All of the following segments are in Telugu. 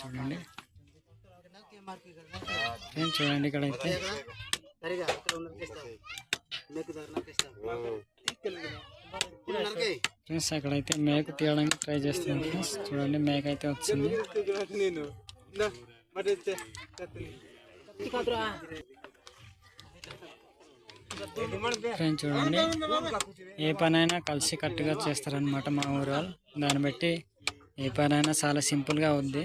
చూడండి ఫ్రెండ్స్, చూడండి ఇక్కడైతే ఫ్రెండ్స్ అక్కడైతే మేక తీయడానికి ట్రై చేస్తున్నాను ఫ్రెండ్స్. చూడండి మేక అయితే వచ్చింది. ఫ్రెండ్స్ చూడండి, ఏ పనైనా కలిసి కట్టుగా చేస్తారనమాట మా ఊరు వాళ్ళు. దాన్ని బట్టి ఏ పనైనా చాలా సింపుల్గా అవుద్ది.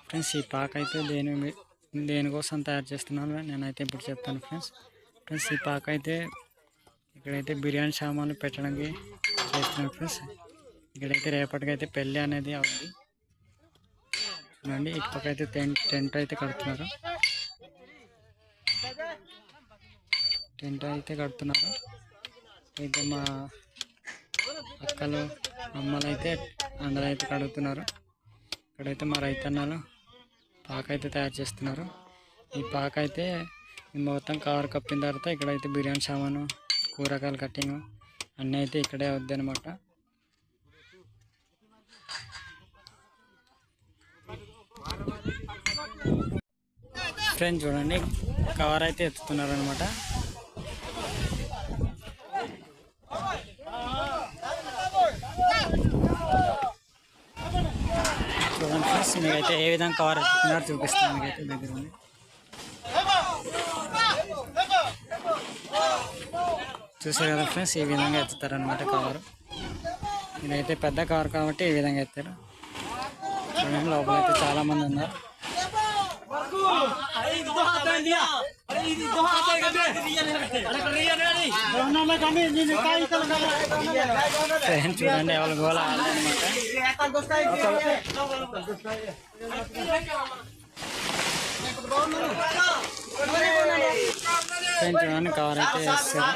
ఫ్రెండ్స్ ఈ పాక అయితే దేనికోసం తయారు చేస్తున్నాను నేనైతే ఇప్పుడు చెప్తాను ఫ్రెండ్స్. ఫ్రెండ్స్ ఈ పాక అయితే ఇక్కడైతే బిర్యానీ సామాన్లు పెట్టడానికి చేస్తున్నాను ఫ్రెండ్స్. ఇక్కడైతే రేపటికైతే పెళ్ళి అనేది అవుద్ది. చూడండి ఈ పక్క అయితే టెంట్ అయితే కడుతున్నారు. అయితే మా అక్కలు అమ్మలు అయితే అందరూ అయితే కడుగుతున్నారు. ఇక్కడైతే మా రైతన్నలు పాక అయితే తయారు చేస్తున్నారు. ఈ పాక అయితే మొత్తం కవర్ కప్పిన తర్వాత ఇక్కడైతే బిర్యానీ సామాను, కూరగాయలు కట్టింగ్ అన్నీ అయితే ఇక్కడే అవుద్ది అనమాట. ఫ్రెండ్స్ చూడండి కవర్ అయితే ఎత్తుతున్నారు అనమాట. చూడండి ఫ్రెండ్స్, మీకైతే ఏ విధంగా కవర్ ఎత్తుతున్నారో చూపిస్తాను. మీకైతే దగ్గర ఉంది. చూసారు కదా ఫ్రెండ్స్, ఈ విధంగా ఎత్తుతారు అనమాట కవర్. ఇదైతే పెద్ద కవర్ కాబట్టి ఈ విధంగా ఎత్తారు. చూడండి లోపల అయితే చాలా మంది ఉన్నారు. చూడండి ఎవరు గోళ అనమాట. చూడండి కవర్ అయితే వేస్తారు.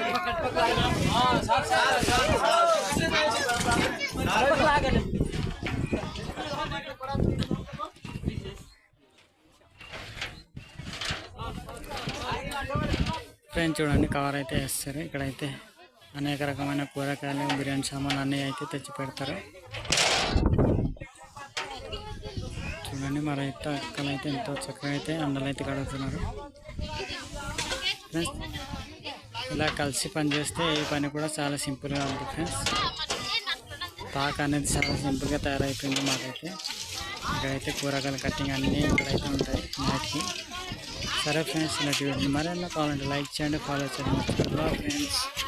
ఫ్రెండ్స్ చూడండి కవర్ అయితే వేస్తారు. ఇక్కడైతే అనేక రకమైన కూరగాయలు, బిర్యానీ సామాన్లు అన్నీ అయితే తెచ్చి పెడతారు. చూడండి మా రైతు అక్కలు అయితే ఎంతో చక్కగా అయితే అండలు అయితే కడుగుతున్నారు. ఫ్రెండ్స్ ఇలా కలిసి పనిచేస్తే ఏ పని కూడా చాలా సింపుల్గా ఉంటుంది ఫ్రెండ్స్. పాక అనేది చాలా సింపుల్గా తయారైపోయింది మాకైతే. ఇక్కడైతే కూరగాయల కట్టింగ్ అన్నీ ఇక్కడైతే ఉంటాయి నైట్కి. సరే ఫ్రెండ్స్, ఇలాంటి వీడియో మరెన్నో కావాలంటే లైక్ చేయండి, ఫాలో చేయండి ఫ్రెండ్స్.